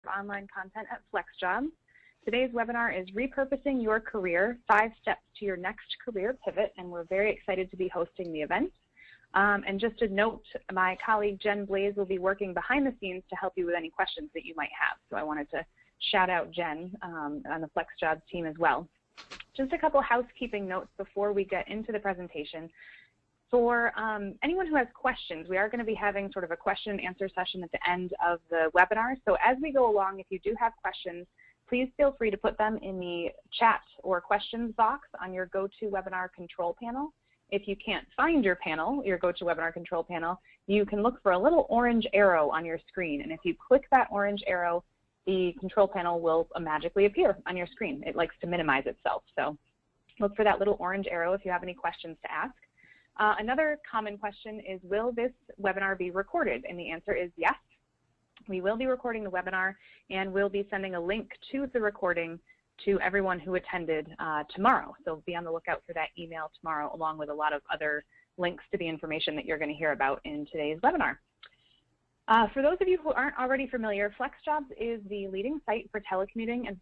online content at FlexJobs. Today's webinar is Repurposing Your Career, 5 Steps to Your Next Career Pivot, and we're very excited to be hosting the event. And just a note, my colleague Jen Blaze will be working behind the scenes to help you with any questions that you might have. So I wanted to shout out Jen on the FlexJobs team as well. Just a couple housekeeping notes before we get into the presentation. For anyone who has questions, we are going to be having sort of a question and answer session at the end of the webinar. So as we go along, if you do have questions, please feel free to put them in the chat or questions box on your GoToWebinar control panel. If you can't find your panel, your GoToWebinar control panel, you can look for a little orange arrow on your screen. And if you click that orange arrow, the control panel will magically appear on your screen. It likes to minimize itself. So look for that little orange arrow if you have any questions to ask. Another common question is, will this webinar be recorded? And the answer is yes. We will be recording the webinar, and we'll be sending a link to the recording to everyone who attended tomorrow. So be on the lookout for that email tomorrow, along with a lot of other links to the information that you're going to hear about in today's webinar. For those of you who aren't already familiar, FlexJobs is the leading site for telecommuting and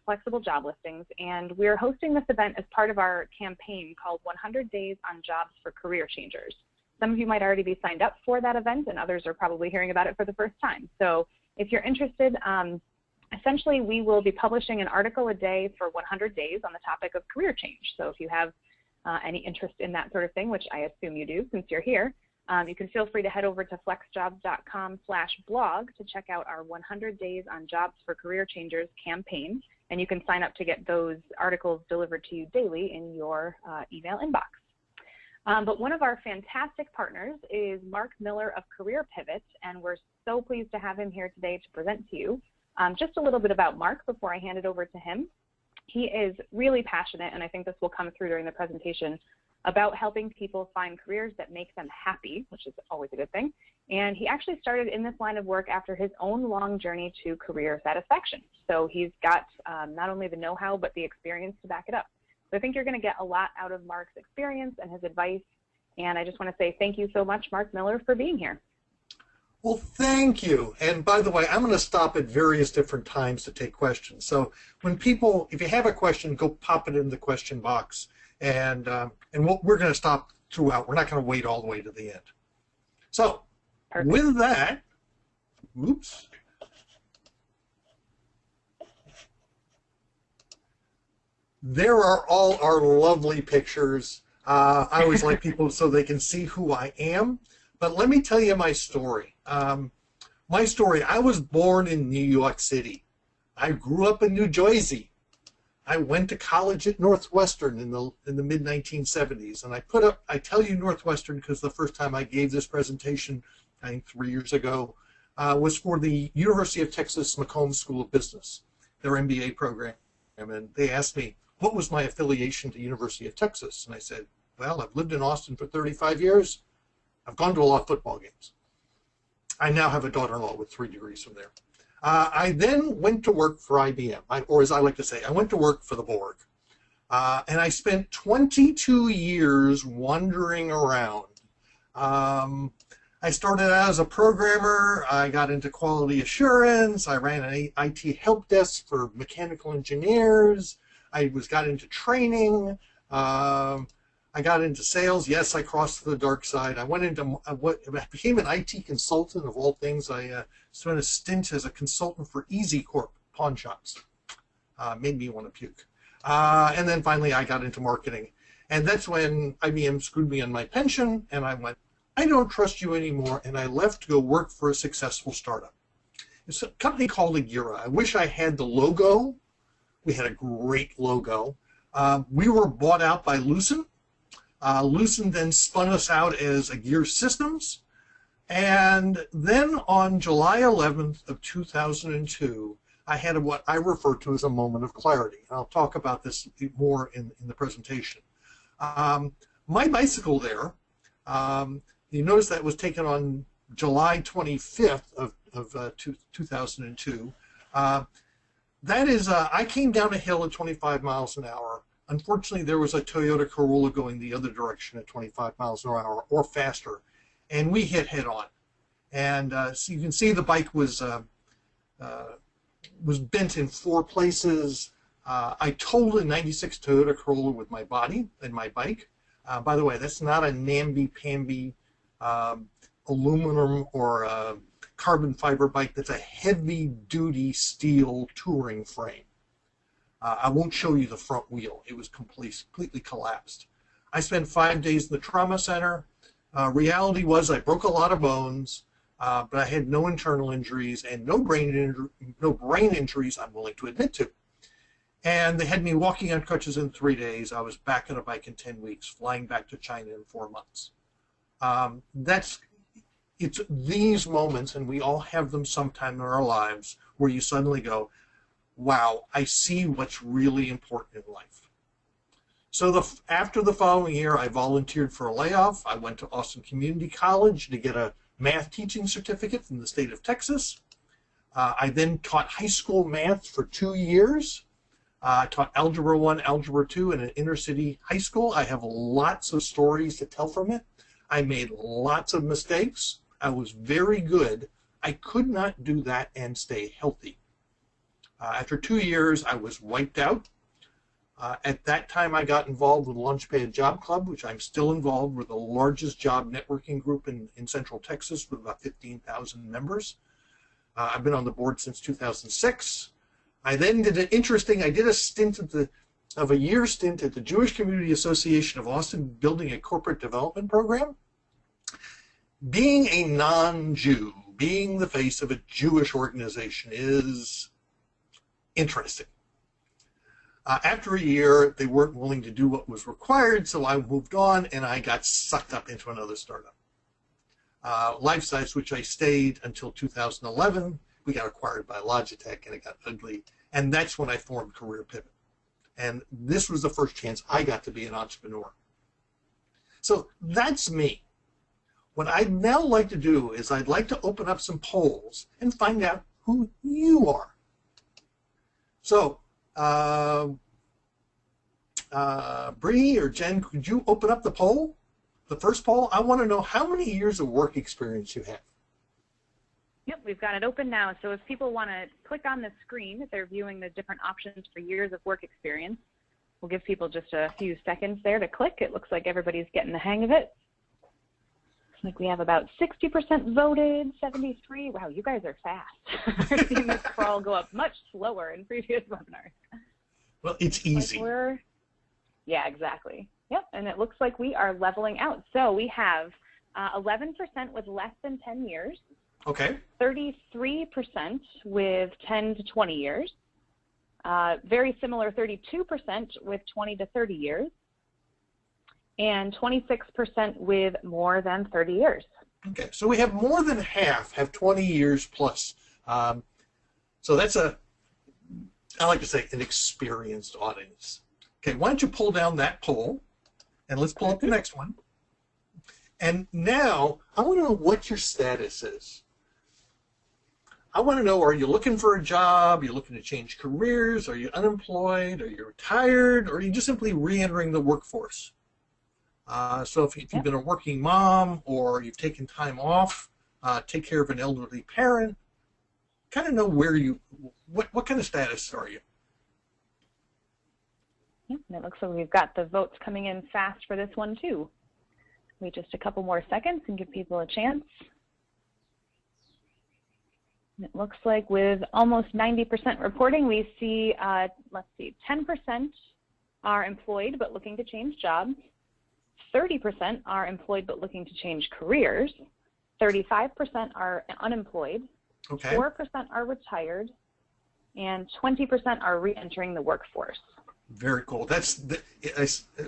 flexible job listings, and we're hosting this event as part of our campaign called 100 Days on Jobs for Career Changers. Some of you might already be signed up for that event, and others are probably hearing about it for the first time. So if you're interested, essentially we will be publishing an article a day for 100 days on the topic of career change. So if you have any interest in that sort of thing, which I assume you do since you're here, you can feel free to head over to flexjobs.com/blog to check out our 100 Days on Jobs for Career Changers campaign, and you can sign up to get those articles delivered to you daily in your email inbox. But one of our fantastic partners is Mark Miller of Career Pivot, and we're so pleased to have him here today to present to you. Just a little bit about Mark before I hand it over to him. He is really passionate, and I think this will come through during the presentation, about helping people find careers that make them happy, which is always a good thing. And he actually started in this line of work after his own long journey to career satisfaction. So he's got not only the know-how, but the experience to back it up. So I think you're going to get a lot out of Mark's experience and his advice. And I just want to say thank you so much, Mark Miller, for being here. Well, thank you. And by the way, I'm going to stop at various different times to take questions. So when people, if you have a question, go pop it in the question box. And we're going to stop throughout. We're not going to wait all the way to the end. So perfect. With that, oops. There are all our lovely pictures. I always like people so they can see who I am. But let me tell you my story. I was born in New York City. I grew up in New Jersey. I went to college at Northwestern in the mid-1970s, and I tell you Northwestern because the first time I gave this presentation, I think 3 years ago, was for the University of Texas McCombs School of Business, their MBA program. And they asked me, what was my affiliation to University of Texas? And I said, well, I've lived in Austin for 35 years. I've gone to a lot of football games. I now have a daughter-in-law with 3 degrees from there. I then went to work for IBM, or as I like to say, I went to work for the Borg. And I spent 22 years wandering around. I started out as a programmer. I got into quality assurance. I ran an IT help desk for mechanical engineers. I got into training. I got into sales. Yes, I crossed to the dark side. I went into I became an IT consultant of all things. I spent a stint as a consultant for Easy Corp pawn shops. Made me want to puke. And then finally I got into marketing. And that's when IBM screwed me on my pension, and I went, I don't trust you anymore, and I left to go work for a successful startup. It's a company called Agira. I wish I had the logo. We had a great logo. We were bought out by Lucent. Lucent then spun us out as Agira Systems. And then on July 11th of 2002, I had what I refer to as a moment of clarity. And I'll talk about this more in the presentation. My bicycle there, you notice that was taken on July 25th of 2002. That is, I came down a hill at 25 miles an hour. Unfortunately, there was a Toyota Corolla going the other direction at 25 miles an hour or faster, and we hit head on. And so you can see the bike was was bent in 4 places. I totaled a 96 Toyota Corolla with my body and my bike. By the way, that's not a namby-pamby aluminum or carbon fiber bike. That's a heavy-duty steel touring frame. I won't show you the front wheel. It was completely collapsed. I spent 5 days in the trauma center. Reality was I broke a lot of bones, but I had no internal injuries and no brain injuries I'm willing to admit to. And they had me walking on crutches in 3 days. I was back on a bike in 10 weeks, flying back to China in 4 months. It's these moments, and we all have them sometime in our lives, where you suddenly go, wow, I see what's really important in life. So after the following year, I volunteered for a layoff. I went to Austin Community College to get a math teaching certificate from the state of Texas. I then taught high school math for 2 years. I taught Algebra 1, Algebra 2 in an inner city high school. I have lots of stories to tell from it. I made lots of mistakes. I was very good. I could not do that and stay healthy. After 2 years, I was wiped out. At that time, I got involved with Launchpad Job Club, which I'm still involved with, the largest job networking group in Central Texas with about 15,000 members. I've been on the board since 2006. I then did a stint of a year stint at the Jewish Community Association of Austin, building a corporate development program. Being a non-Jew, being the face of a Jewish organization is interesting. After a year, they weren't willing to do what was required, so I moved on and I got sucked up into another startup. Lifesize, which I stayed until 2011. We got acquired by Logitech and it got ugly. And that's when I formed Career Pivot. And this was the first chance I got to be an entrepreneur. So that's me. What I'd now like to do is I'd like to open up some polls and find out who you are. So, Bree or Jen, could you open up the poll? The first poll? I want to know how many years of work experience you have. Yep, we've got it open now. So if people want to click on the screen, if they're viewing the different options for years of work experience, we'll give people just a few seconds there to click. It looks like everybody's getting the hang of it. Looks like we have about 60% voted, 73. Wow, you guys are fast. I've seen this crawl go up much slower in previous webinars. Well, it's easy. Yeah, exactly. Yep, and it looks like we are leveling out. So we have 11% with less than 10 years. Okay. 33% with 10 to 20 years. Very similar, 32% with 20 to 30 years. And 26% with more than 30 years. Okay, so we have more than half have 20 years plus. So that's I like to say, an experienced audience. Okay, why don't you pull down that poll, and let's pull up the next one. And now, I want to know what your status is. I want to know, are you looking for a job? Are you looking to change careers? Are you unemployed? Are you retired? Or are you just simply re-entering the workforce? So if you've been a working mom or you've taken time off, take care of an elderly parent, kind of know where what kind of status are you? Yeah, and it looks like we've got the votes coming in fast for this one too. Wait just a couple more seconds and give people a chance. It looks like with almost 90% reporting, we see, let's see, 10% are employed but looking to change jobs, 30% are employed but looking to change careers, 35% are unemployed, okay. 4% are retired, and 20% are re-entering the workforce. Very cool. That's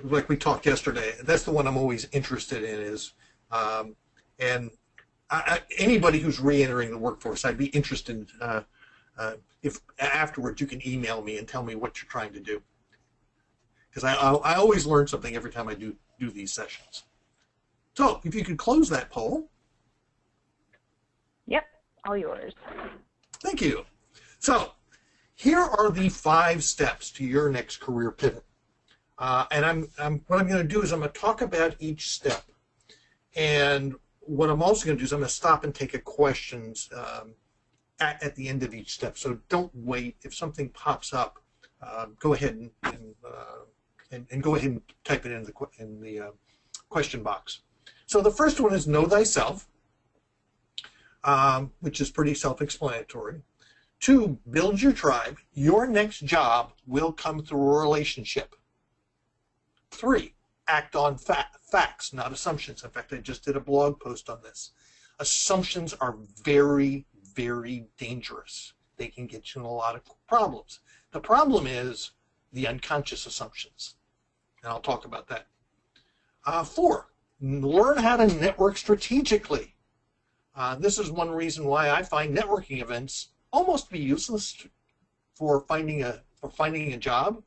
like we talked yesterday. That's the one I'm always interested in. Is anybody who's re-entering the workforce, I'd be interested if afterwards you can email me and tell me what you're trying to do, because I always learn something every time I do these sessions. So if you could close that poll. Yep, all yours. Thank you. So here are the 5 steps to your next career pivot. And what I'm going to do is I'm going to talk about each step. And what I'm also going to do is I'm going to stop and take questions at the end of each step. So don't wait. If something pops up, go ahead and go ahead and type it in the question box. So the first one is know thyself, which is pretty self-explanatory. 2, build your tribe. Your next job will come through a relationship. 3, act on facts, not assumptions. In fact, I just did a blog post on this. Assumptions are very, very dangerous. They can get you in a lot of problems. The problem is the unconscious assumptions, and I'll talk about that. 4, learn how to network strategically. This is one reason why I find networking events almost be useless for finding a job.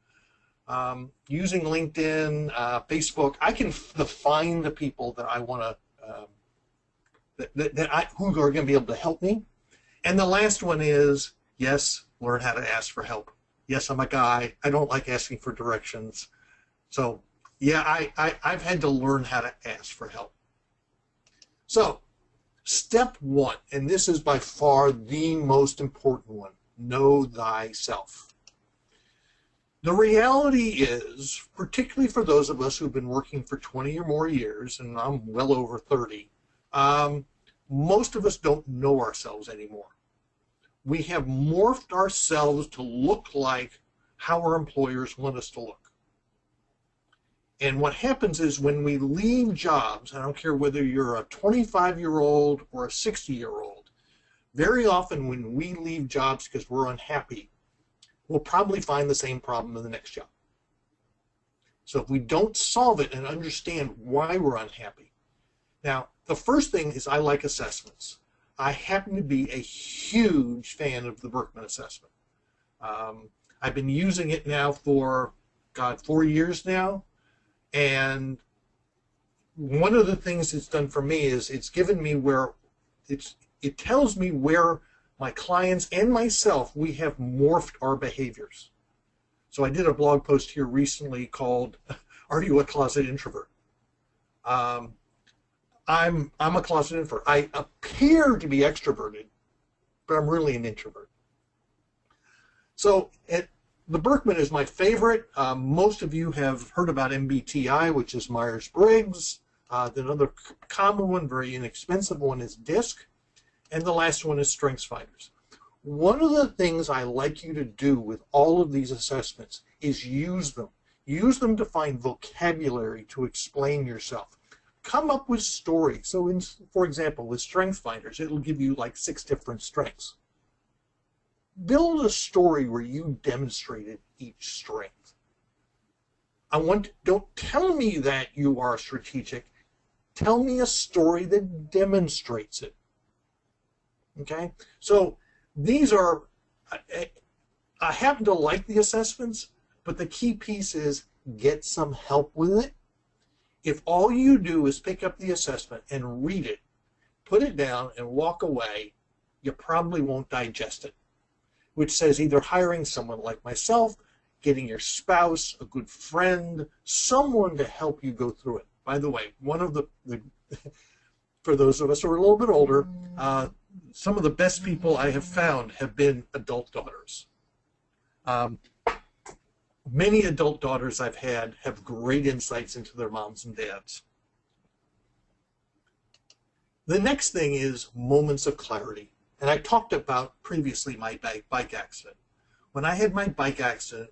Using LinkedIn, Facebook, I can find the people that I want to who are going to be able to help me. And the last one is, yes, learn how to ask for help. Yes, I'm a guy. I don't like asking for directions. So, yeah, I've had to learn how to ask for help. So, step 1, and this is by far the most important one, know thyself. The reality is, particularly for those of us who've been working for 20 or more years, and I'm well over 30, most of us don't know ourselves anymore. We have morphed ourselves to look like how our employers want us to look. And what happens is when we leave jobs, I don't care whether you're a 25-year-old or a 60-year-old, very often when we leave jobs because we're unhappy, we'll probably find the same problem in the next job. So if we don't solve it and understand why we're unhappy. Now, the first thing is I like assessments. I happen to be a huge fan of the Berkman assessment. I've been using it now for, 4 years now. And one of the things it's done for me is it's given me it tells me where my clients and myself, we have morphed our behaviors. So I did a blog post here recently called, Are You a Closet Introvert? I'm a closet introvert. I appear to be extroverted, but I'm really an introvert. So the Berkman is my favorite. Most of you have heard about MBTI, which is Myers-Briggs. The other common one, very inexpensive one, is DISC. And the last one is StrengthsFinders. One of the things I like you to do with all of these assessments is use them. Use them to find vocabulary to explain yourself. Come up with stories. So, for example, with StrengthsFinders, it'll give you like 6 different strengths. Build a story where you demonstrated each strength. Don't tell me that you are strategic. Tell me a story that demonstrates it. Okay? So these are, I happen to like the assessments, but the key piece is get some help with it. If all you do is pick up the assessment and read it, put it down and walk away, you probably won't digest it. Which says either hiring someone like myself, getting your spouse, a good friend, someone to help you go through it. By the way, one of the for those of us who are a little bit older, some of the best people I have found have been adult daughters. Many adult daughters I've had have great insights into their moms and dads. The next thing is moments of clarity. And I talked about previously my bike accident. When I had my bike accident,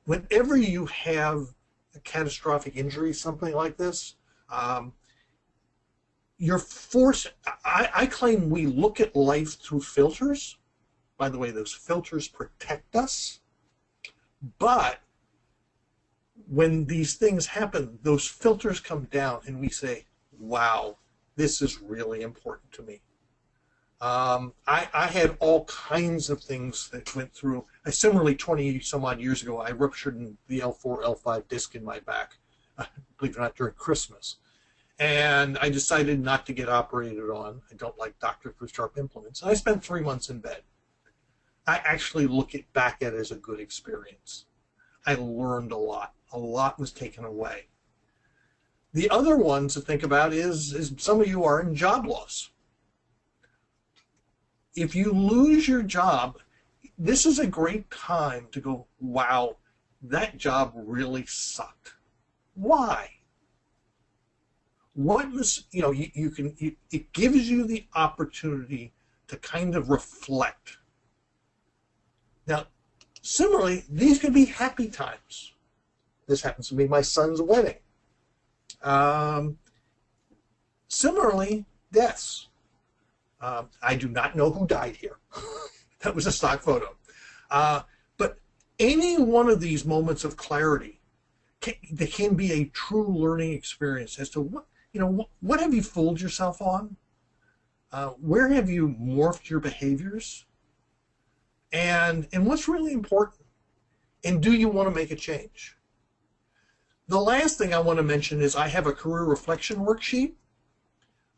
whenever you have a catastrophic injury, something like this, you're forced, I claim we look at life through filters. By the way, those filters protect us. But when these things happen, those filters come down and we say, wow, this is really important to me. I had all kinds of things that went through. Similarly, 20 some odd years ago, I ruptured the L4, L5 disc in my back, believe it or not, during Christmas. And I decided not to get operated on. I don't like doctors with sharp implements. And I spent 3 months in bed. I actually look back at it as a good experience. I learned a lot. A lot was taken away. The other one to think about is some of you are in job loss. if you lose your job, this is a great time to go, wow, that job really sucked. Why? What was, it gives you the opportunity to kind of reflect. Now, similarly, these could be happy times. This happens to be my son's wedding. Similarly, deaths. I do not know who died here. That was a stock photo. But any one of these moments of clarity, they can be a true learning experience as to what have you fooled yourself on? Where have you morphed your behaviors? And what's really important? And do you want to make a change? The last thing I want to mention is I have a career reflection worksheet,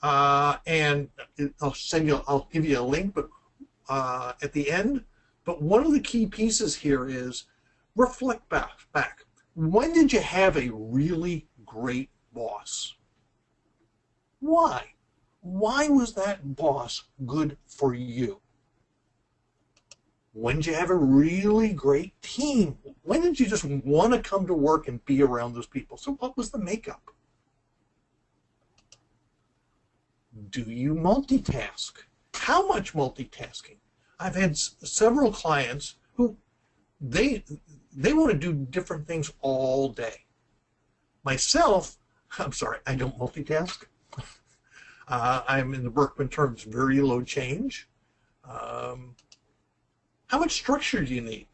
and I'll give you a link, but at the end. But one of the key pieces here is reflect back. When did you have a really great boss? Why? Why was that boss good for you? When did you have a really great team? When did you just want to come to work and be around those people? So what was the makeup? Do you multitask? How much multitasking? I've had several clients who they want to do different things all day. Myself, I'm sorry, I don't multitask. I'm in the Berkman terms very low change. How much structure do you need?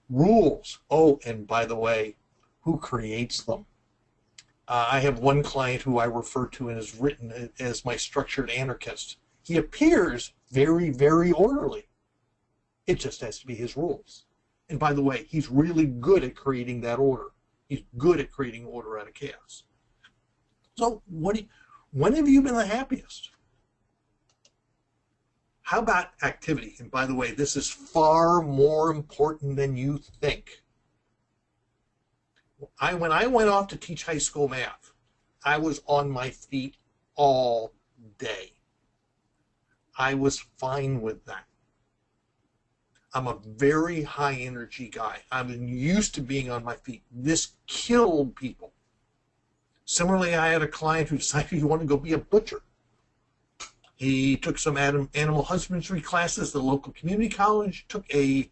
Rules. Oh, and by the way, who creates them? I have one client who I refer to and is written as my structured anarchist. He appears very, very orderly. It just has to be his rules. And by the way, he's really good at creating that order. He's good at creating order out of chaos. So when have you been the happiest? How about activity? And by the way, this is far more important than you think. When I went off to teach high school math, I was on my feet all day. I was fine with that. I'm a very high energy guy. I'm used to being on my feet. This killed people. Similarly, I had a client who decided he wanted to go be a butcher. He took some animal husbandry classes at the local community college, took a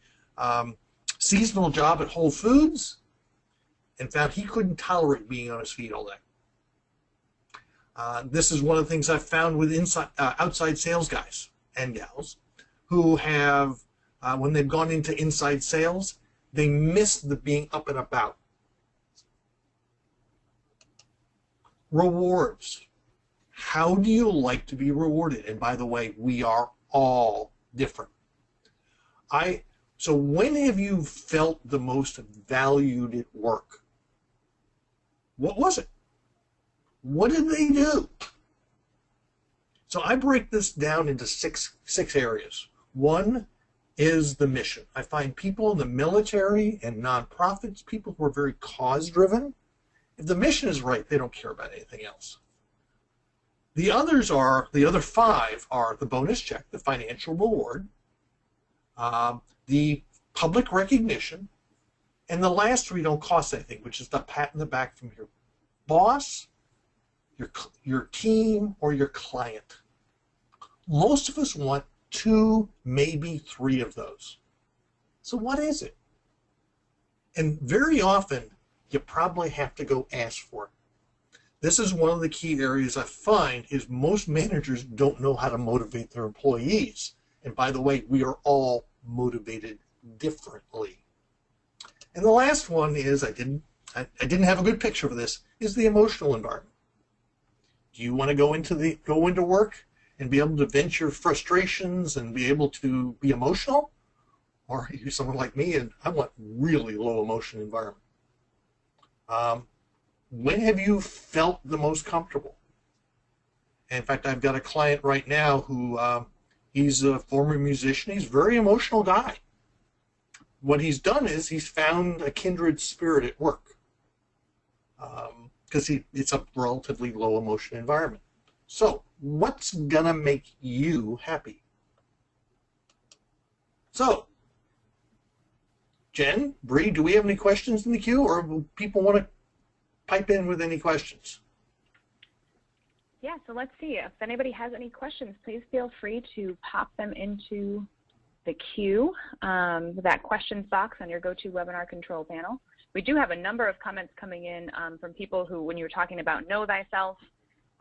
seasonal job at Whole Foods, and found he couldn't tolerate being on his feet all day. This is one of the things I've found with outside sales guys and gals who have, when they've gone into inside sales, they miss the being up and about. Rewards. How do you like to be rewarded? And by the way, we are all different. So when have you felt the most valued at work? What was it? What did they do? So I break this down into six areas. One is the mission. I find people in the military and nonprofits, people who are very cause-driven. If the mission is right, they don't care about anything else. The other five are the bonus check, the financial reward, the public recognition, and the last three don't cost anything, which is the pat in the back from your boss, your team, or your client. Most of us want 2, maybe 3 of those. So what is it? And very often, you probably have to go ask for it. This is one of the key areas I find is most managers don't know how to motivate their employees. And by the way, we are all motivated differently. And the last one is, I didn't have a good picture for this, is the emotional environment. Do you want to go into work and be able to vent your frustrations and be able to be emotional? Or are you someone like me and I want really low emotion environment? When have you felt the most comfortable? And in fact, I've got a client right now who he's a former musician. He's a very emotional guy. What he's done is he's found a kindred spirit at work because it's a relatively low emotion environment. So what's going to make you happy? So, Jen, Bree, do we have any questions in the queue, or will people want to pipe in with any questions? Yeah, so let's see. If anybody has any questions, please feel free to pop them into the queue, that questions box on your GoToWebinar control panel. We do have a number of comments coming in from people who, when you were talking about Know Thyself,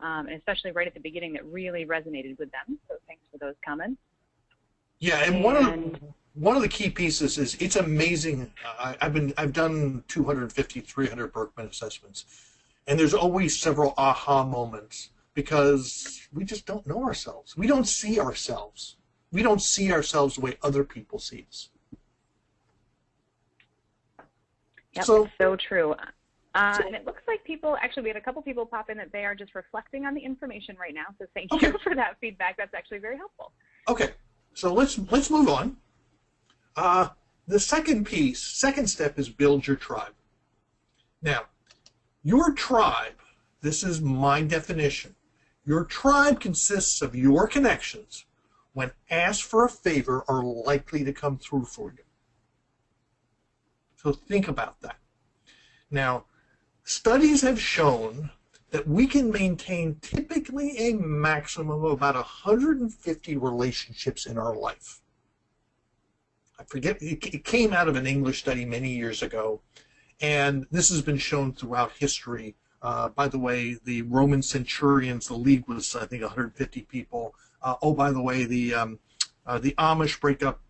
and especially right at the beginning, that really resonated with them. So thanks for those comments. Yeah, and one of the key pieces is it's amazing. I've done 250, 300 Berkman assessments, and there's always several aha moments because we just don't know ourselves. We don't see ourselves. We don't see ourselves the way other people see us. Yep, so true. And it looks like people, actually we had a couple people pop in that they are just reflecting on the information right now, so thank you for that feedback. That's actually very helpful. Okay, so let's move on. The second step is build your tribe. Now, your tribe, this is my definition, your tribe consists of your connections when asked for a favor are likely to come through for you. So think about that. Now, studies have shown that we can maintain typically a maximum of about 150 relationships in our life. I forget, it came out of an English study many years ago, and this has been shown throughout history. By the way, the Roman centurions, the league was, I think, 150 people. Oh, by the way, the Amish break up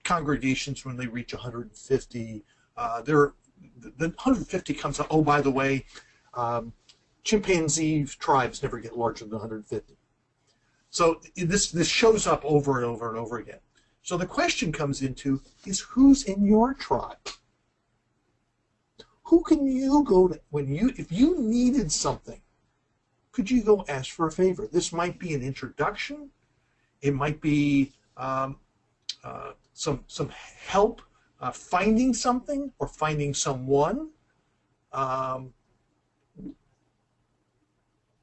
congregations when they reach 150. The 150 comes out. Oh, by the way, chimpanzee tribes never get larger than 150. So this shows up over and over and over again. So the question comes into is who's in your tribe? Who can you go to if you needed something? Could you go ask for a favor? This might be an introduction. It might be some help finding something or finding someone.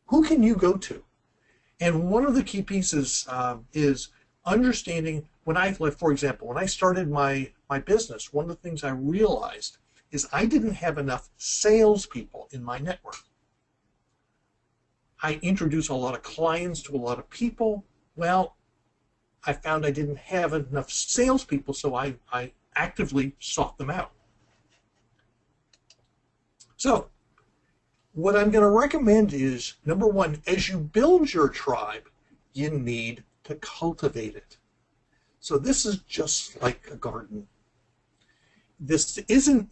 Who can you go to? And one of the key pieces is understanding for example, when I started my business, one of the things I realized is I didn't have enough salespeople in my network. I introduced a lot of clients to a lot of people. Well, I found I didn't have enough salespeople, so I actively sought them out. So, what I'm going to recommend is, number one, as you build your tribe, you need to cultivate it. So this is just like a garden. This isn't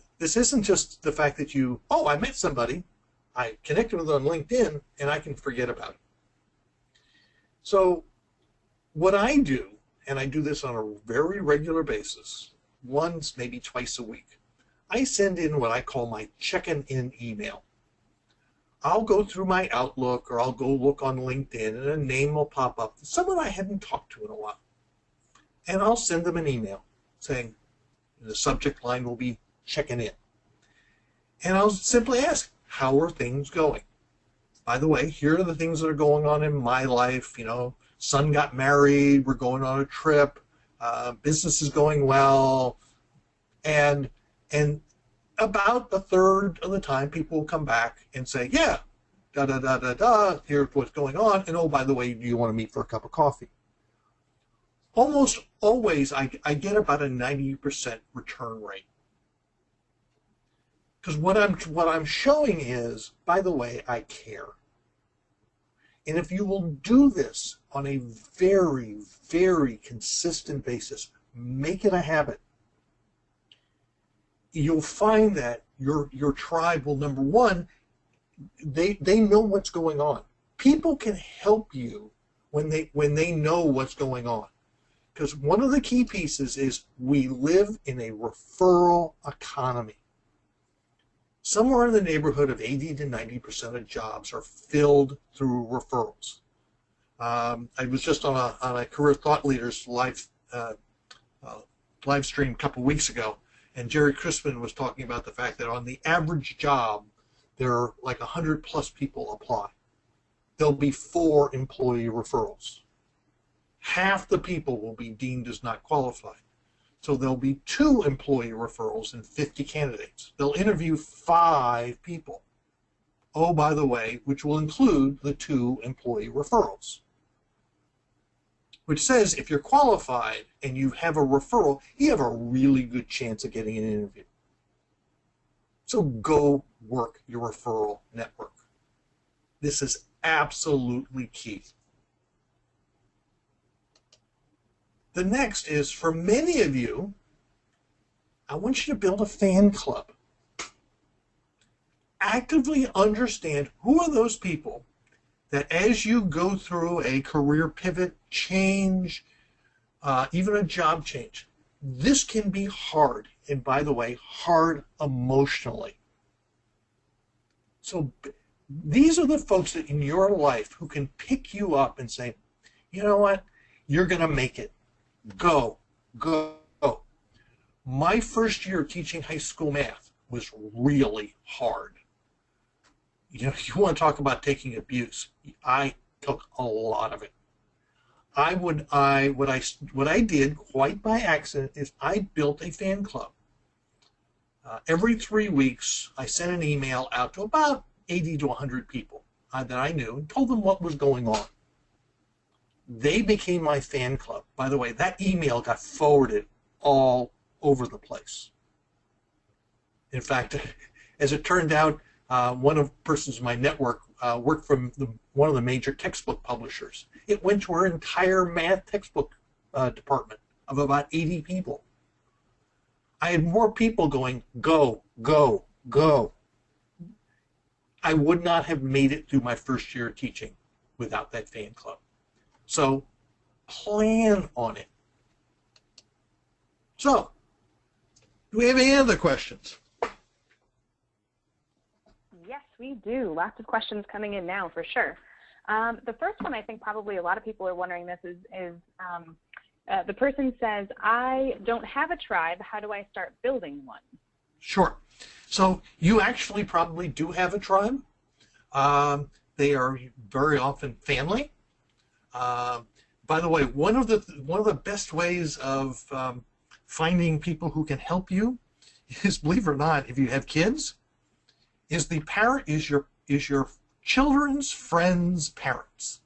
just the fact that I met somebody, I connected with them on LinkedIn, and I can forget about it. So what I do, and I do this on a very regular basis, once, maybe twice a week, I send in what I call my check-in email. I'll go through my Outlook, or I'll go look on LinkedIn, and a name will pop up, someone I hadn't talked to in a while. And I'll send them an email saying, the subject line will be checking in. And I'll simply ask, how are things going? By the way, here are the things that are going on in my life. Son got married, we're going on a trip, business is going well, and about a third of the time people will come back and say, yeah, here's what's going on, and oh, by the way, do you want to meet for a cup of coffee? Almost always I get about a 90% return rate. Because what I'm showing is, by the way, I care. And if you will do this on a very, very consistent basis, make it a habit, you'll find that your tribe will, number one, they know what's going on. People can help you when they know what's going on. Because one of the key pieces is we live in a referral economy. Somewhere in the neighborhood of 80 to 90% of jobs are filled through referrals. I was just on a Career Thought Leaders live stream a couple weeks ago, and Jerry Crispin was talking about the fact that on the average job, there are like 100 plus people apply. There'll be 4 employee referrals. Half the people will be deemed as not qualified. So there'll be 2 employee referrals and 50 candidates. They'll interview 5 people. Oh, by the way, which will include the 2 employee referrals. Which says if you're qualified and you have a referral, you have a really good chance of getting an interview. So go work your referral network. This is absolutely key. The next is, for many of you, I want you to build a fan club. Actively understand who are those people that as you go through a career pivot, change, even a job change, this can be hard. And by the way, hard emotionally. So these are the folks that in your life who can pick you up and say, you know what, you're going to make it. Go, go, go. My first year teaching high school math was really hard. You know, you want to talk about taking abuse. I took a lot of it. What I did quite by accident is I built a fan club. Every 3 weeks, I sent an email out to about 80 to 100 people that I knew and told them what was going on. They became my fan club. By the way, that email got forwarded all over the place. In fact, as it turned out, one of the persons in my network worked from one of the major textbook publishers. It went to our entire math textbook department of about 80 people. I had more people going, go, go, go. I would not have made it through my first year of teaching without that fan club. So plan on it. So, do we have any other questions? Yes, we do. Lots of questions coming in now for sure. The first one, I think probably a lot of people are wondering this is the person says, I don't have a tribe. How do I start building one? Sure. So you actually probably do have a tribe. They are very often family. By the way, one of the best ways of finding people who can help you is, believe it or not, if you have kids, is the parent is your children's friends' parents.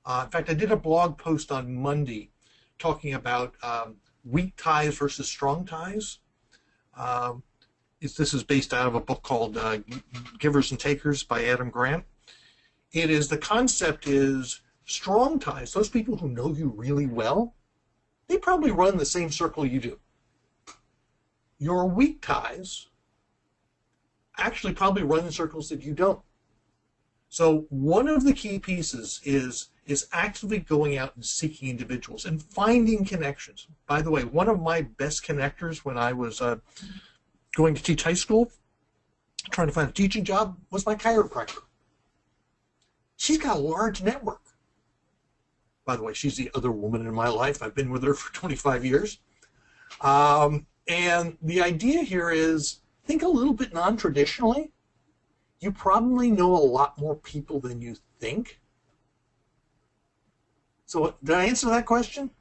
In fact, I did a blog post on Monday talking about weak ties versus strong ties. This is based out of a book called Givers and Takers by Adam Grant. The concept is strong ties, those people who know you really well, they probably run the same circle you do. Your weak ties actually probably run in circles that you don't. So one of the key pieces is actively going out and seeking individuals and finding connections. By the way, one of my best connectors when I was going to teach high school, trying to find a teaching job, was my chiropractor. She's got a large network. By the way, she's the other woman in my life. I've been with her for 25 years. And the idea here is, think a little bit non-traditionally. You probably know a lot more people than you think. So did I answer that question?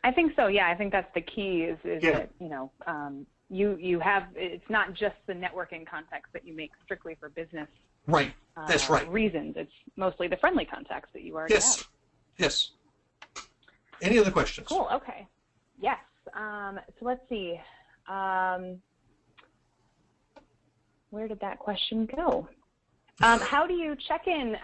I think so, yeah. I think that's the key is yeah. That, you know, you have, it's not just the networking contacts that you make strictly for business. Right, that's right. Reasons. It's mostly the friendly contacts that you already have. Yes. Any other questions? Cool, okay. Yes. So let's see. Where did that question go? How do you check in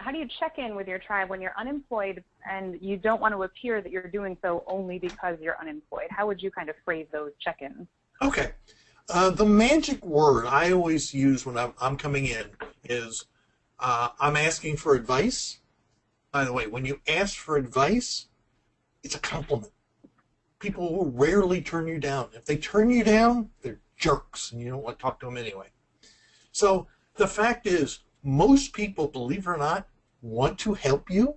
with your tribe when you're unemployed and you don't want to appear that you're doing so only because you're unemployed? How would you kind of phrase those check-ins? Okay. The magic word I always use when I'm coming in is I'm asking for advice. By the way, when you ask for advice, it's a compliment. People will rarely turn you down. If they turn you down, they're jerks, and you don't want to talk to them anyway. So the fact is, most people, believe it or not, want to help you.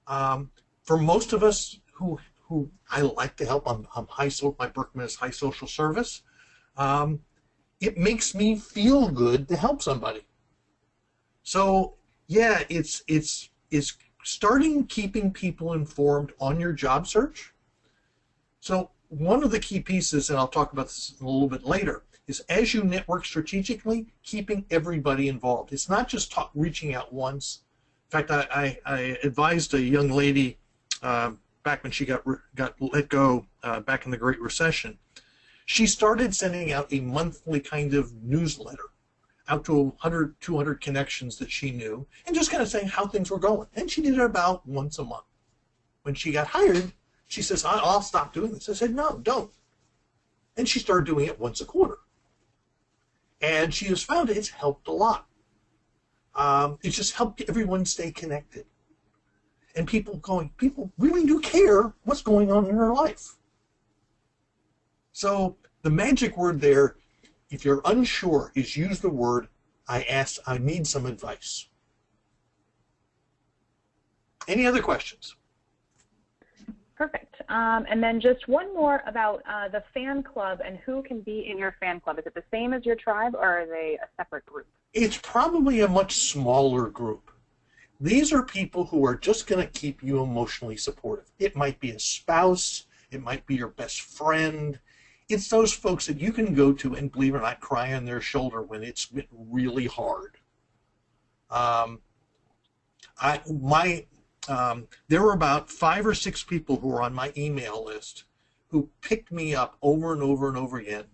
For most of us who I like to help, my Berkman is high social service. It makes me feel good to help somebody. So yeah, it's starting keeping people informed on your job search. So one of the key pieces, and I'll talk about this a little bit later, is as you network strategically, keeping everybody involved. It's not just reaching out once. In fact, I advised a young lady back when she got let go back in the Great Recession. She started sending out a monthly kind of newsletter out to 100, 200 connections that she knew, and just kind of saying how things were going. And she did it about once a month. When she got hired, she says, I'll stop doing this. I said, no, don't. And she started doing it once a quarter. And she has found it's helped a lot. It's just helped everyone stay connected. And people really do care what's going on in their life. So the magic word there, if you're unsure, is use the word, I need some advice. Any other questions? Perfect. And then just one more about the fan club and who can be in your fan club. Is it the same as your tribe, or are they a separate group? It's probably a much smaller group. These are people who are just going to keep you emotionally supportive. It might be a spouse. It might be your best friend. It's those folks that you can go to and, believe it or not, cry on their shoulder when it's been really hard. There were about 5 or 6 people who were on my email list who picked me up over and over and over again.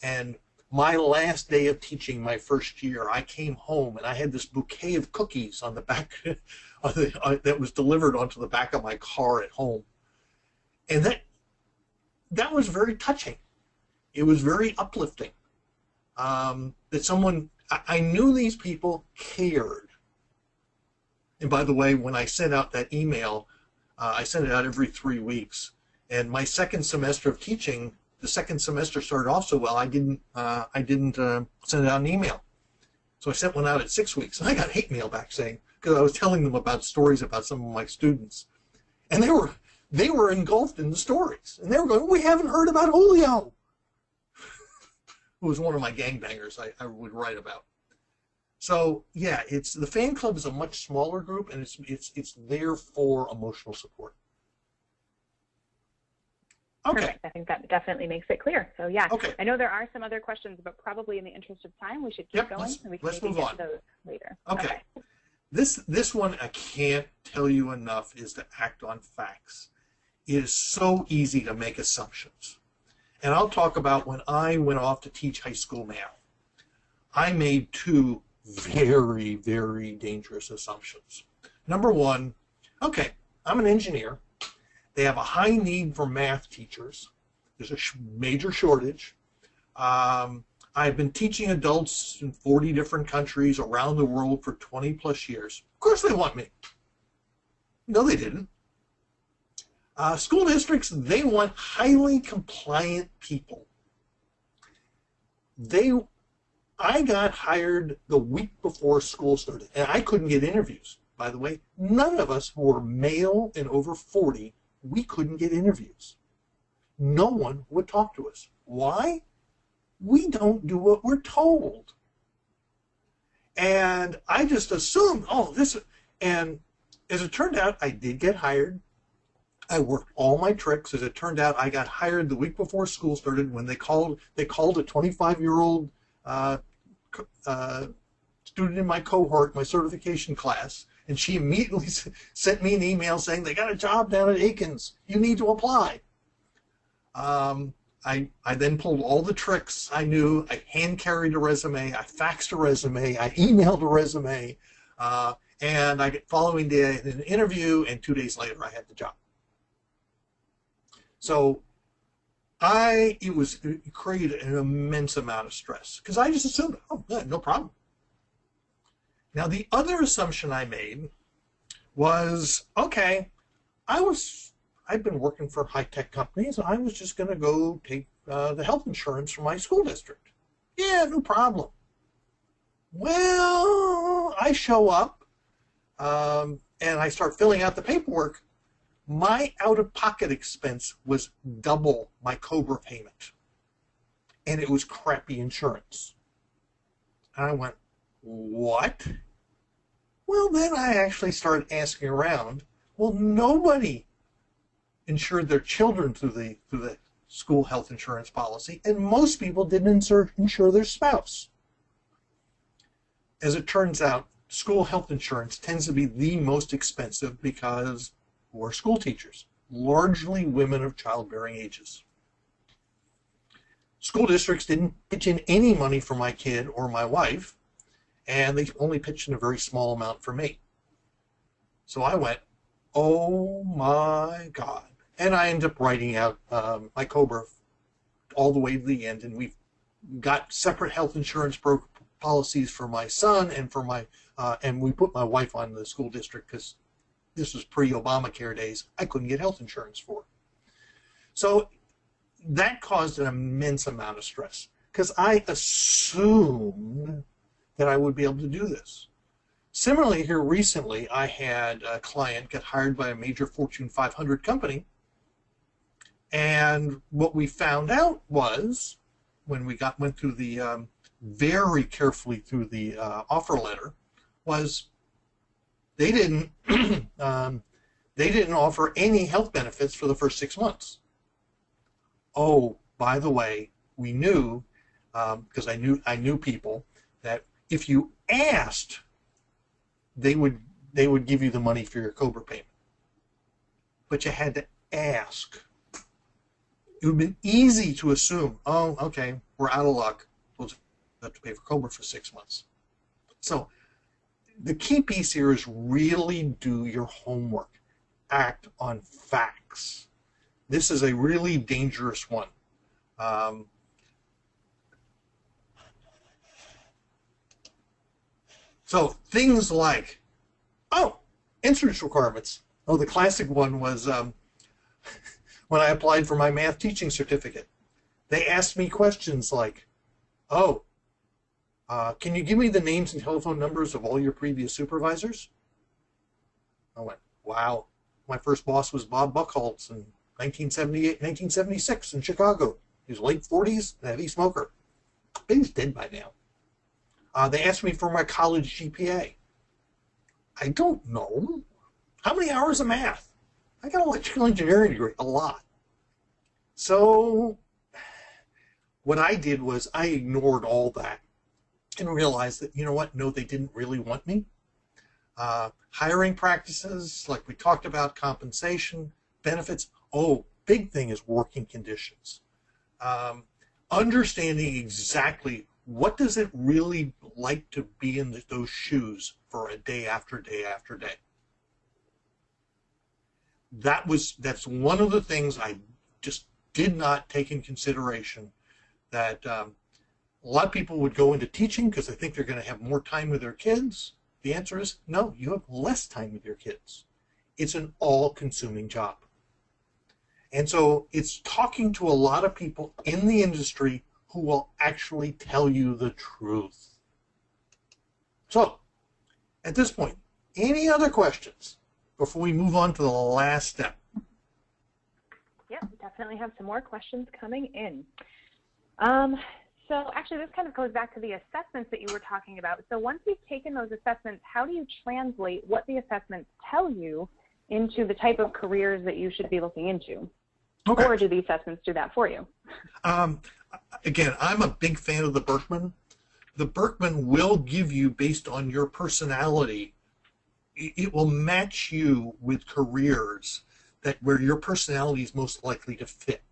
And my last day of teaching my first year, I came home and I had this bouquet of cookies on the back that was delivered onto the back of my car at home. And that was very touching. It was very uplifting. That someone, I knew these people cared. And by the way, when I sent out that email, I sent it out every 3 weeks. And my second semester of teaching, the second semester started off so well, I didn't send out an email. So I sent one out at 6 weeks. And I got hate mail back saying, because I was telling them about stories about some of my students. And they were engulfed in the stories. And they were going, we haven't heard about Julio, who was one of my gangbangers I would write about. So yeah, the fan club is a much smaller group, and it's there for emotional support. Okay. Perfect. I think that definitely makes it clear. So yeah, okay. I know there are some other questions, but probably in the interest of time, we should keep going, and we can let's move get on. to those later. Okay. This one I can't tell you enough is to act on facts. It is so easy to make assumptions. And I'll talk about when I went off to teach high school math. I made 2 very, very dangerous assumptions. Number one, okay, I'm an engineer. They have a high need for math teachers. There's a major shortage. I've been teaching adults in 40 different countries around the world for 20 plus years. Of course they want me. No, they didn't. School districts, they want highly compliant people. I got hired the week before school started, and I couldn't get interviews. By the way, none of us who were male and over 40, we couldn't get interviews. No one would talk to us. Why? We don't do what we're told. And I just assumed, and as it turned out, I did get hired. I worked all my tricks. As it turned out, I got hired the week before school started when they called a 25-year-old student in my cohort, my certification class, and she immediately sent me an email saying they got a job down at Aikens. You need to apply. I then pulled all the tricks I knew. I hand carried a resume. I faxed a resume. I emailed a resume. And following day, I had an interview, and 2 days later, I had the job. So it created an immense amount of stress because I just assumed, oh, yeah, no problem. Now, the other assumption I made was, okay, I've been working for high-tech companies, and I was just going to go take the health insurance from my school district. Yeah, no problem. Well, I show up, and I start filling out the paperwork. My out-of-pocket expense was double my COBRA payment, and it was crappy insurance. And I went, what? Well, then I actually started asking around. Well, nobody insured their children through the school health insurance policy, and most people didn't insure their spouse. As it turns out, school health insurance tends to be the most expensive because we're school teachers, largely women of childbearing ages. School districts didn't pitch in any money for my kid or my wife, and they only pitched in a very small amount for me. So I went, oh my God. And I ended up writing out my COBRA all the way to the end, and we've got separate health insurance policies for my son and for my, and we put my wife on the school district because this was pre-Obamacare days. I couldn't get health insurance for. So that caused an immense amount of stress because I assumed that I would be able to do this. Similarly, here recently, I had a client get hired by a major Fortune 500 company, and what we found out was, when we went through the very carefully through the offer letter, was they didn't they didn't offer any health benefits for the first 6 months. Oh, by the way, we knew because I knew people that if you asked, they would give you the money for your COBRA payment, but you had to ask. It would have been easy to assume, oh, okay, we're out of luck. We'll have to pay for COBRA for 6 months. So the key piece here is really do your homework. Act on facts. This is a really dangerous one. So things like, oh, entrance requirements. Oh, the classic one was when I applied for my math teaching certificate. They asked me questions like, oh, can you give me the names and telephone numbers of all your previous supervisors? I went, wow. My first boss was Bob Buchholz in 1978, 1976 in Chicago. He was late 40s, a heavy smoker. But he's dead by now. They asked me for my college GPA. I don't know. How many hours of math? I got an electrical engineering degree, a lot. So what I did was I ignored all that and realized that, you know what, no, they didn't really want me. Hiring practices, like we talked about, compensation, benefits. Oh, big thing is working conditions. Understanding exactly what does it really like to be in those shoes for a day after day after day. That's one of the things I just did not take in consideration, that a lot of people would go into teaching because they think they're going to have more time with their kids. The answer is no, you have less time with your kids. It's an all-consuming job. And so it's talking to a lot of people in the industry who will actually tell you the truth. So, at this point, any other questions before we move on to the last step? Yeah, we definitely have some more questions coming in. So actually, this kind of goes back to the assessments that you were talking about. So once you've taken those assessments, how do you translate what the assessments tell you into the type of careers that you should be looking into? Okay. Or do the assessments do that for you? Again, I'm a big fan of the Berkman. The Berkman will give you, based on your personality, it will match you with careers where your personality is most likely to fit.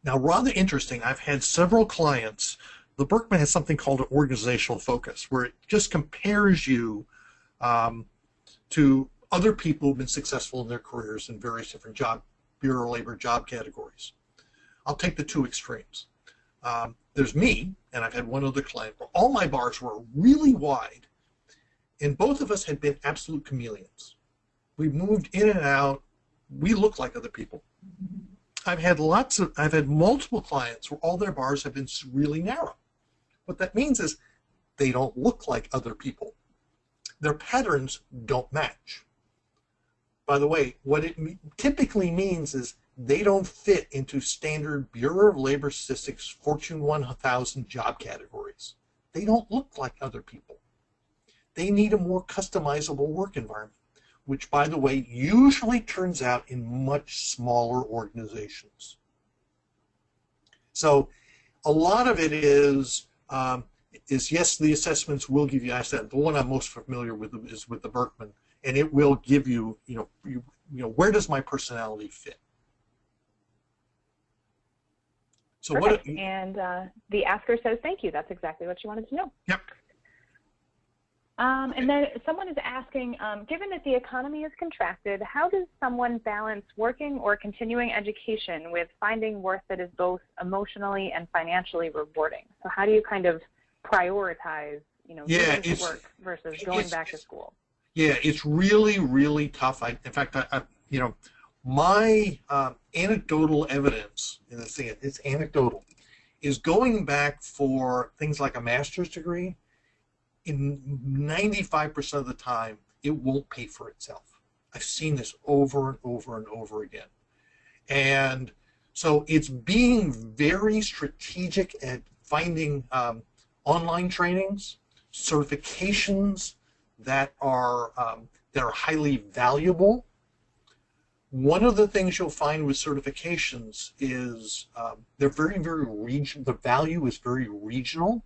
Now, rather interesting, I've had several clients. The Berkman has something called an organizational focus, where it just compares you to other people who've been successful in their careers in various different Bureau of Labor job categories. I'll take the two extremes. There's me, and I've had one other client where all my bars were really wide, and both of us had been absolute chameleons. We moved in and out. We looked like other people. I've had multiple clients where all their bars have been really narrow. What that means is they don't look like other people. Their patterns don't match. By the way, what it typically means is they don't fit into standard Bureau of Labor Statistics Fortune 1000 job categories. They don't look like other people. they need a more customizable work environment, which, by the way, usually turns out in much smaller organizations. So a lot of it is yes, the assessments will give you, I said, the one I'm most familiar with is with the Berkman, and it will give you, where does my personality fit? So perfect. And the asker says thank you. That's exactly what you wanted to know. Yep. And then someone is asking, given that the economy is contracted, how does someone balance working or continuing education with finding work that is both emotionally and financially rewarding? So how do you kind of prioritize, work versus going back to school? Yeah, it's really, really tough. In fact, my anecdotal evidence, and it's anecdotal, is going back for things like a master's degree. In 95% of the time, it won't pay for itself. I've seen this over and over and over again. And so it's being very strategic at finding online trainings, certifications that are highly valuable. One of the things you'll find with certifications is they're very, very regional. The value is very regional.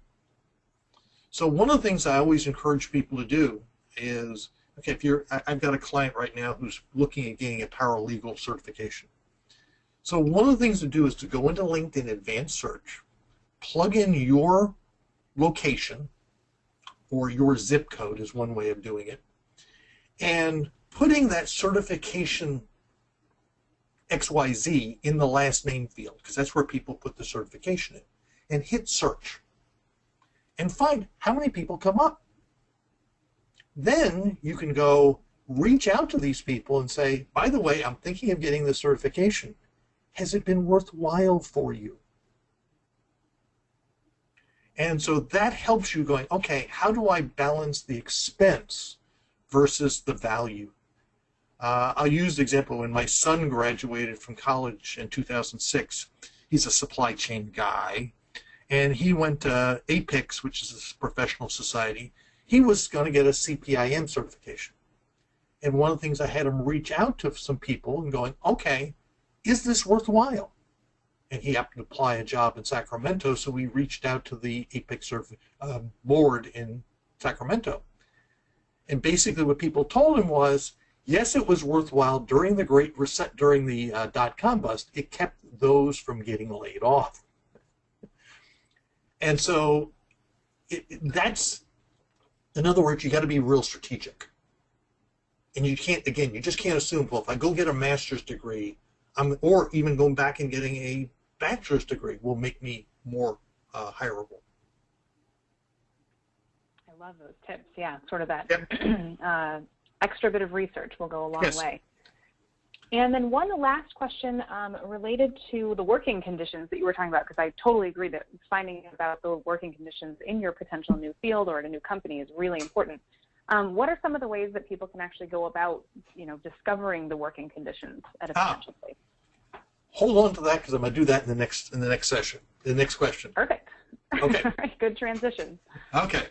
So one of the things I always encourage people to do is, okay, I've got a client right now who's looking at getting a paralegal certification. So one of the things to do is to go into LinkedIn Advanced Search, plug in your location, or your zip code is one way of doing it, and putting that certification XYZ in the last name field, because that's where people put the certification in, and hit search. And find how many people come up. Then you can go reach out to these people and say, by the way, I'm thinking of getting this certification. Has it been worthwhile for you? And so that helps you going, okay, how do I balance the expense versus the value? I'll use the example when my son graduated from college in 2006. He's a supply chain guy. And he went to APICS, which is a professional society. He was going to get a CPIM certification. And one of the things I had him reach out to some people and going, okay, is this worthwhile? And he happened to apply a job in Sacramento, so we reached out to the APICS board in Sacramento. And basically what people told him was, yes, it was worthwhile during the Great Reset, during the dot-com bust. It kept those from getting laid off. And so that's, in other words, you got to be real strategic. And you can't, again, you just can't assume, well, if I go get a master's degree, or even going back and getting a bachelor's degree will make me more hireable. I love those tips. Yeah, sort of that extra bit of research will go a long way. And then one last question related to the working conditions that you were talking about, because I totally agree that finding about the working conditions in your potential new field or at a new company is really important. What are some of the ways that people can actually go about, discovering the working conditions at a potential place? Hold on to that, because I'm going to do that in the next session, the next question. Perfect. Okay. All right, good transition. Okay.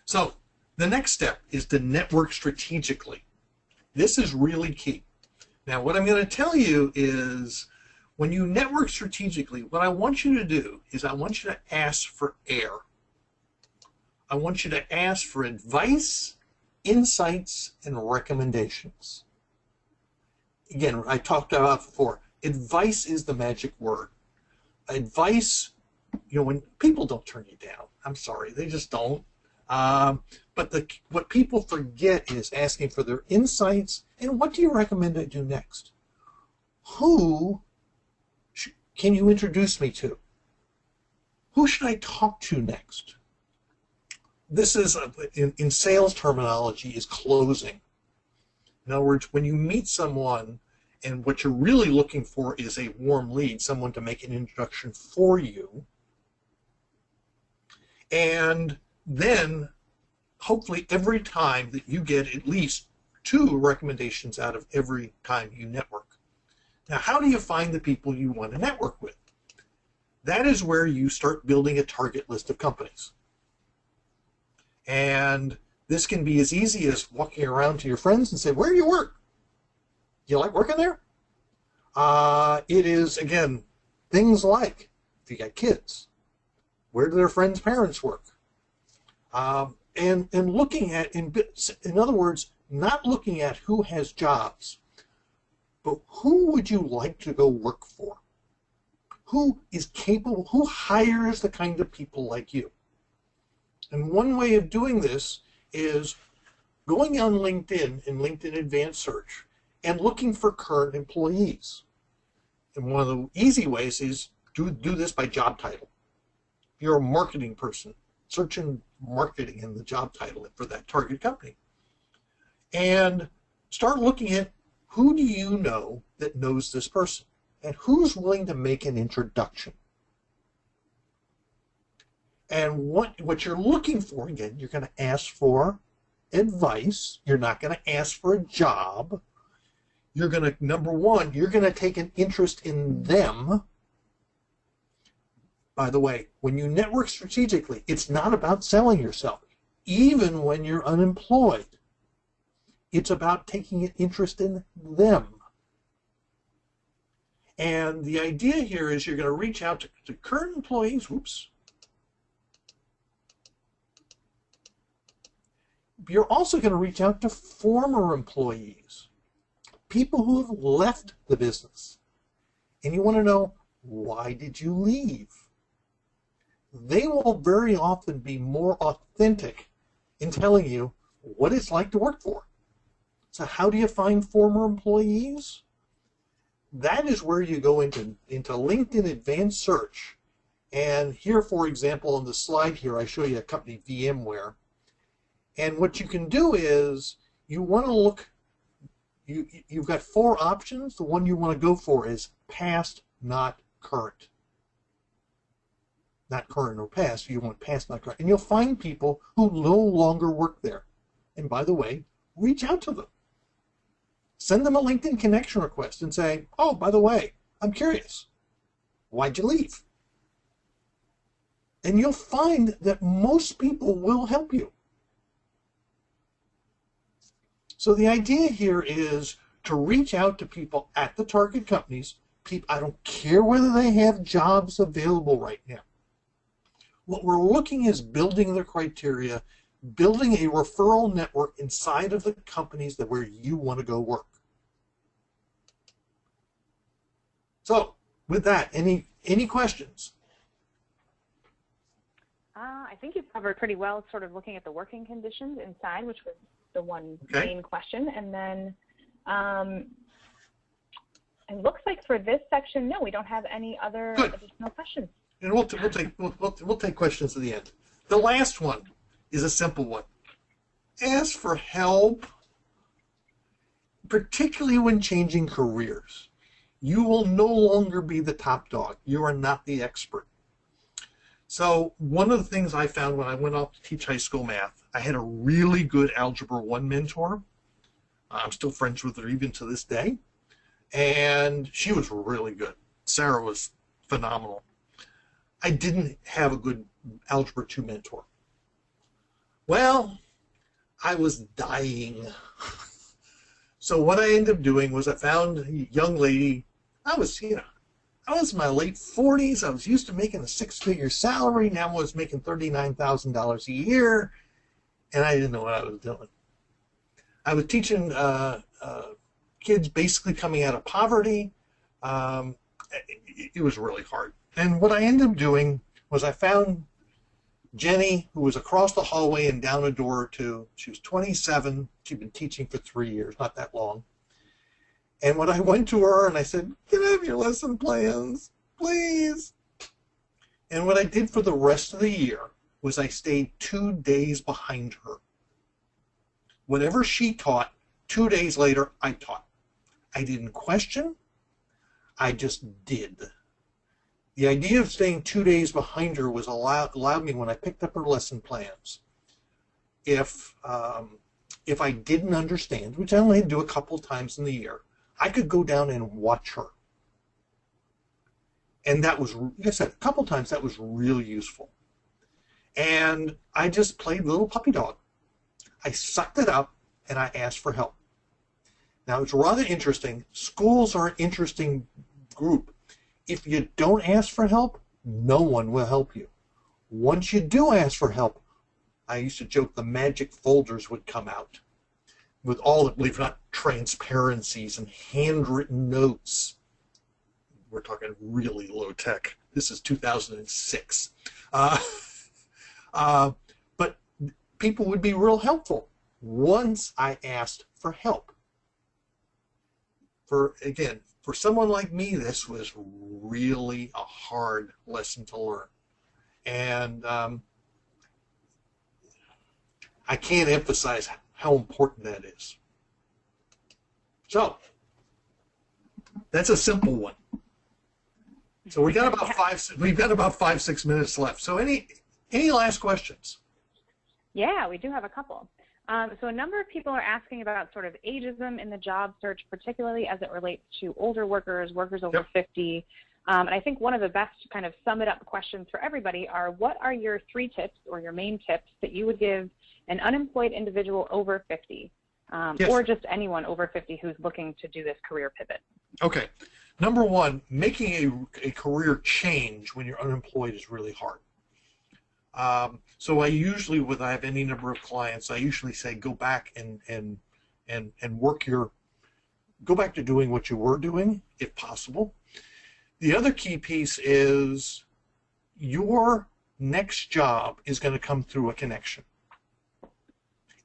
So the next step is to network strategically. This is really key. Now, what I'm going to tell you is when you network strategically, what I want you to do is I want you to ask for air. I want you to ask for advice, insights, and recommendations. Again, I talked about before, advice is the magic word. Advice, when people don't turn you down, I'm sorry, they just don't. But what people forget is asking for their insights and what do you recommend I do next? Who can you introduce me to? Who should I talk to next? This is, in sales terminology, is closing. In other words, when you meet someone and what you're really looking for is a warm lead, someone to make an introduction for you, and then hopefully every time that you get at least 2 recommendations out of every time you network. Now, how do you find the people you want to network with? That is where you start building a target list of companies. And This can be as easy as walking around to your friends and say, where do you work? You like working there? It is, again, things like, if you got kids, where do their friends' parents work? And looking at, in other words, not looking at who has jobs, but who would you like to go work for? Who is capable, who hires the kind of people like you? And one way of doing this is going on LinkedIn in LinkedIn Advanced Search and looking for current employees. And one of the easy ways is do this by job title. If you're a marketing person, search in marketing in the job title for that target company. And start looking at who do you know that knows this person and who's willing to make an introduction. And what you're looking for, again, you're going to ask for advice. You're not going to ask for a job. You're going to, number one, you're going to take an interest in them. By the way, when you network strategically, it's not about selling yourself. Even when you're unemployed, it's about taking an interest in them. And the idea here is you're going to reach out to current employees. Whoops. You're also going to reach out to former employees, people who have left the business. And you want to know, why did you leave? They will very often be more authentic in telling you what it's like to work for. So how do you find former employees? That is where you go into LinkedIn Advanced Search. And here, for example, on the slide here, I show you a company, VMware. And what you can do is you want to look, you've got 4 options. The one you want to go for is past, not current. Not current or past. You want past, not current. And you'll find people who no longer work there. And by the way, reach out to them. Send them a LinkedIn connection request and say, oh, by the way, I'm curious. Why'd you leave? And you'll find that most people will help you. So the idea here is to reach out to people at the target companies. I don't care whether they have jobs available right now. What we're looking is building the criteria, building a referral network inside of the companies where you want to go work. So with that, any questions? I think you've covered pretty well sort of looking at the working conditions inside, which was the one main question. And then it looks like for this section, no, we don't have any other additional questions. And we'll take questions at the end. The last one is a simple one. Ask for help, particularly when changing careers. You will no longer be the top dog. You are not the expert. So one of the things I found when I went off to teach high school math, I had a really good Algebra 1 mentor. I'm still friends with her even to this day. And she was really good. Sarah was phenomenal. I didn't have a good Algebra 2 mentor. Well, I was dying. So what I ended up doing was I found a young lady. I was in my late 40s. I was used to making a 6-figure salary. Now I was making $39,000 a year, and I didn't know what I was doing. I was teaching kids basically coming out of poverty. It was really hard. And what I ended up doing was I found Jenny, who was across the hallway and down a door or two. She was 27. She'd been teaching for 3 years, not that long. And when I went to her and I said, can I have your lesson plans, please? And what I did for the rest of the year was I stayed 2 days behind her. Whatever she taught, 2 days later, I taught. I didn't question. I just did. The idea of staying 2 days behind her was allowed me, when I picked up her lesson plans, if I didn't understand, which I only had to do a couple times in the year, I could go down and watch her. And that was, like I said, a couple times that was really useful. And I just played little puppy dog. I sucked it up and I asked for help. Now, it's rather interesting. Schools are an interesting group. If you don't ask for help, no one will help you. Once you do ask for help, I used to joke the magic folders would come out with all the, believe it or not, transparencies and handwritten notes. We're talking really low tech. This is 2006. But people would be real helpful once I asked for help. Again, for someone like me, this was really a hard lesson to learn. And I can't emphasize how important that is. So, that's a simple one. So we've got about 5-6 minutes left. So any last questions? Yeah, we do have a couple. So a number of people are asking about sort of ageism in the job search, particularly as it relates to older workers over 50. And I think one of the best kind of sum it up questions for everybody are, what are your 3 tips or your main tips that you would give an unemployed individual over 50, or just anyone over 50 who's looking to do this career pivot? Okay. Number one, making a career change when you're unemployed is really hard. So I usually, when I have any number of clients, I usually say go back and work go back to doing what you were doing, if possible. The other key piece is your next job is going to come through a connection.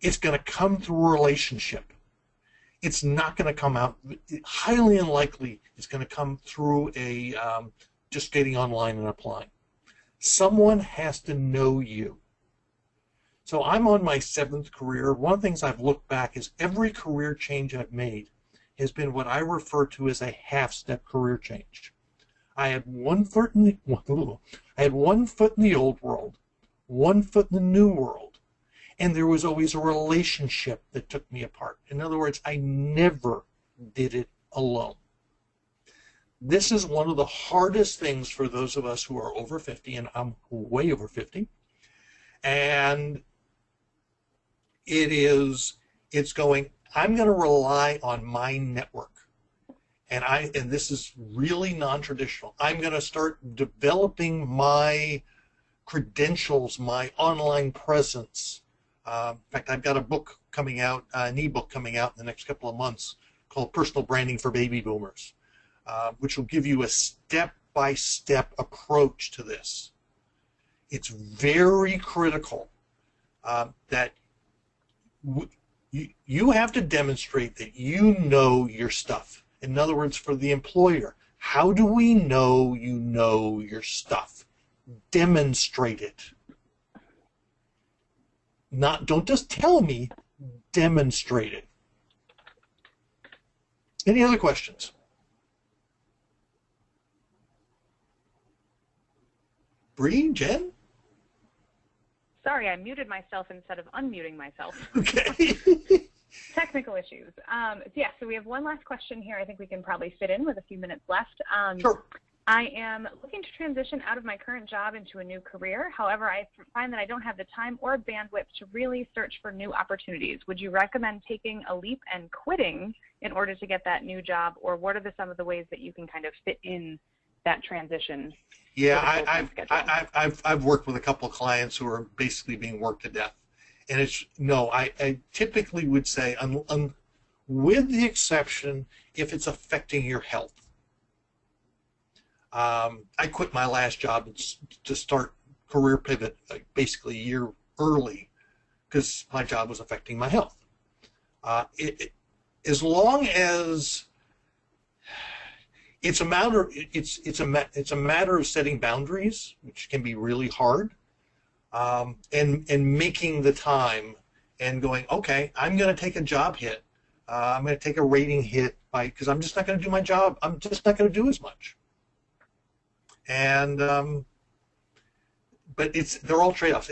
It's going to come through a relationship. It's not going to come out, highly unlikely it's going to come through a just getting online and applying. Someone has to know you. So I'm on my 7th career. One of the things I've looked back is every career change I've made has been what I refer to as a half-step career change. I had one foot in the old world, 1 foot in the new world, and there was always a relationship that took me apart. In other words, I never did it alone. This is one of the hardest things for those of us who are over 50, and I'm way over 50. And it's going, I'm going to rely on my network. And this is really non-traditional. I'm going to start developing my credentials, my online presence. In fact, I've got a book coming out, an ebook coming out in the next couple of months called Personal Branding for Baby Boomers, which will give you a step-by-step approach to this. It's very critical that you have to demonstrate that you know your stuff. In other words, for the employer, how do we know you know your stuff? Demonstrate it. Don't just tell me, demonstrate it. Any other questions? Bree, Jen? Sorry, I muted myself instead of unmuting myself. Okay. Technical issues. So we have one last question here. I think we can probably fit in with a few minutes left. Sure. I am looking to transition out of my current job into a new career. However, I find that I don't have the time or bandwidth to really search for new opportunities. Would you recommend taking a leap and quitting in order to get that new job, or what are some of the ways that you can kind of fit in that transition? Yeah, I've worked with a couple of clients who are basically being worked to death. And I typically would say, with the exception if it's affecting your health. I quit my last job to start career pivot basically a year early because my job was affecting my health. As long as it's a matter of setting boundaries, which can be really hard, and making the time and going, okay, I'm going to take a job hit. I'm going to take a rating hit because I'm just not going to do my job. I'm just not going to do as much. And but they're all trade-offs.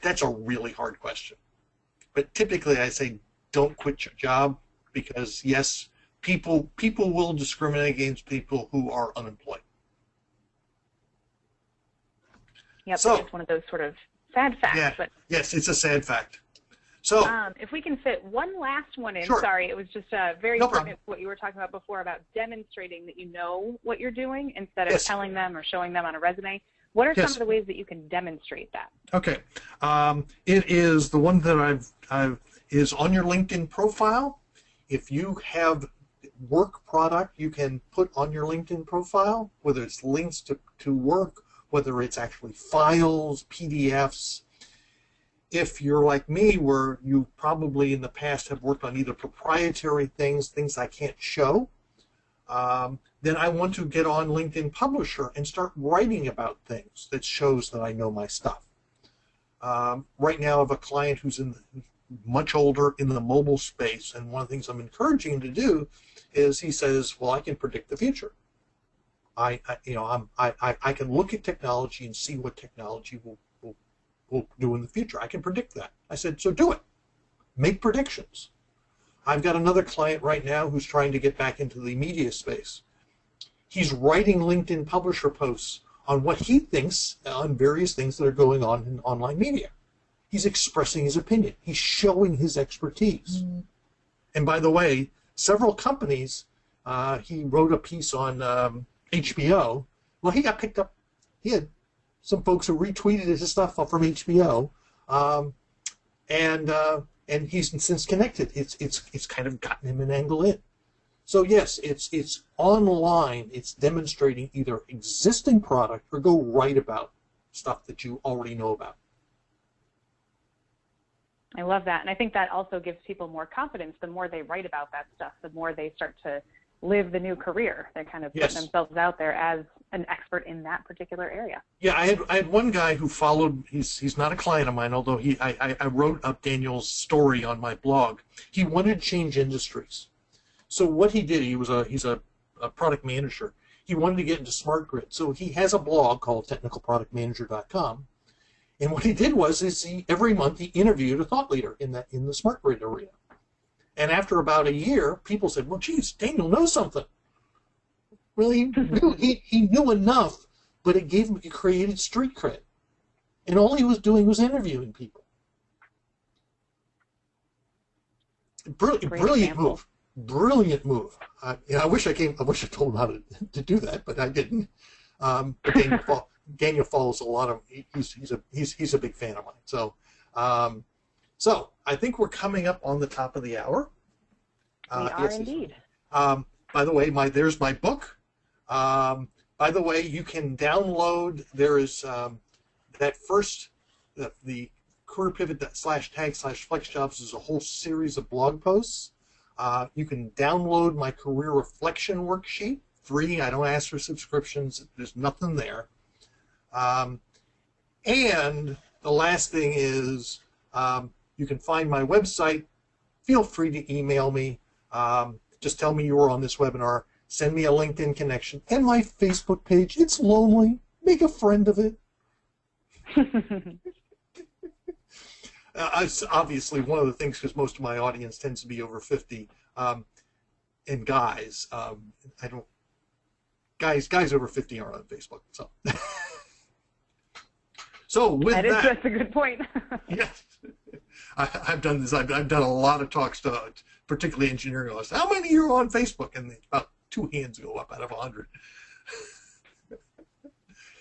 That's a really hard question. But typically, I say don't quit your job because yes, people will discriminate against people who are unemployed. Yep, so it's one of those sort of sad facts. Yeah, but yes, it's a sad fact. So if we can fit one last one in, sure. Sorry, it was just very No important problem. what you were talking about before about demonstrating that you know what you're doing instead of Yes. telling them or showing them on a resume. What are Yes. some of the ways that you can demonstrate that? Okay. It is the one that I've is on your LinkedIn profile. If you have work product you can put on your LinkedIn profile, whether it's links to work, whether it's actually files, PDFs. If you're like me, where you probably in the past have worked on either proprietary things I can't show, then I want to get on LinkedIn Publisher and start writing about things that shows that I know my stuff. Right now I have a client who's much older in the mobile space, and one of the things I'm encouraging him to do is he says, well, I can predict the future. I can look at technology and see what technology will do in the future. I can predict that. I said, so do it. Make predictions. I've got another client right now who's trying to get back into the media space. He's writing LinkedIn Publisher posts on what he thinks on various things that are going on in online media. He's expressing his opinion. He's showing his expertise. Mm-hmm. And by the way, several companies, he wrote a piece on HBO. Well, he got picked up. He had some folks who retweeted his stuff from HBO, and he's since connected. It's kind of gotten him an angle in. So yes, it's online. It's demonstrating either existing product or go write about stuff that you already know about. I love that, and I think that also gives people more confidence. The more they write about that stuff, the more they start to live the new career. They're kind of putting themselves out there as an expert in that particular area. Yeah, I had one guy who followed. He's not a client of mine, although I wrote up Daniel's story on my blog. He wanted to change industries. So what he did, he's a product manager. He wanted to get into smart grid. So he has a blog called technicalproductmanager.com. And what he did was every month he interviewed a thought leader in the smart grid arena. And after about a year, people said, well, geez, Daniel knows something. Well, he knew enough, but it created street cred. And all he was doing was interviewing people. Brilliant move. Brilliant move. I wish I told him how to do that, but I didn't. But Daniel follows a lot of. He's a big fan of mine. So I think we're coming up on the top of the hour. We are indeed. By the way, there's my book. By the way, you can download. There is that first the career pivot / tag / FlexJobs is a whole series of blog posts. You can download my career reflection worksheet, free. I don't ask for subscriptions. There's nothing there. And the last thing is you can find my website. Feel free to email me. Just tell me you were on this webinar. Send me a LinkedIn connection. And my Facebook page. It's lonely. Make a friend of it. It's obviously one of the things, because most of my audience tends to be over 50, and guys. Guys over 50 are on Facebook. So, so with that's a good point. Yes, I've done this. I've done a lot of talks to particularly engineering office. How many of you are on Facebook? And about 2 hands go up out of 100.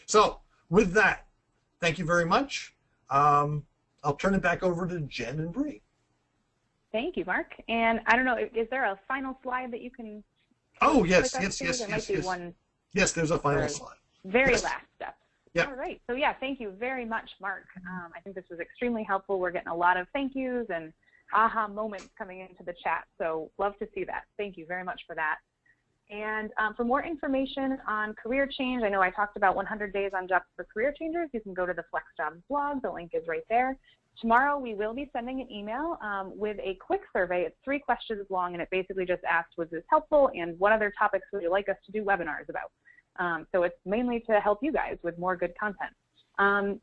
So with that, thank you very much. I'll turn it back over to Jen and Bree. Thank you, Mark. And I don't know, is there a final slide that you can? Oh, yes. One yes, there's a final slide. Very last step. Yeah. All right. So yeah, thank you very much, Mark. I think this was extremely helpful. We're getting a lot of thank yous and aha moments coming into the chat. So love to see that. Thank you very much for that. And for more information on career change, I know I talked about 100 days on jobs for career changers. You can go to the FlexJobs blog. The link is right there. Tomorrow we will be sending an email with a quick survey. It's 3 questions long, and it basically just asks, was this helpful, and what other topics would you like us to do webinars about? So it's mainly to help you guys with more good content.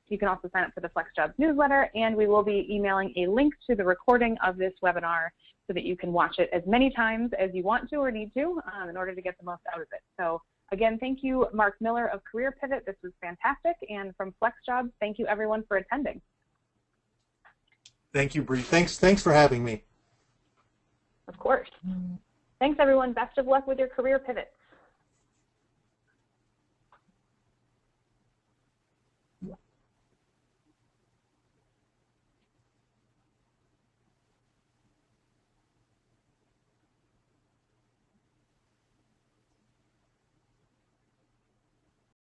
You can also sign up for the FlexJobs newsletter, and we will be emailing a link to the recording of this webinar so that you can watch it as many times as you want to or need to in order to get the most out of it. So again, thank you, Mark Miller of Career Pivot. This was fantastic. And from FlexJobs, thank you everyone for attending. Thank you, Bree. Thanks for having me. Of course. Thanks, everyone. Best of luck with your career pivot.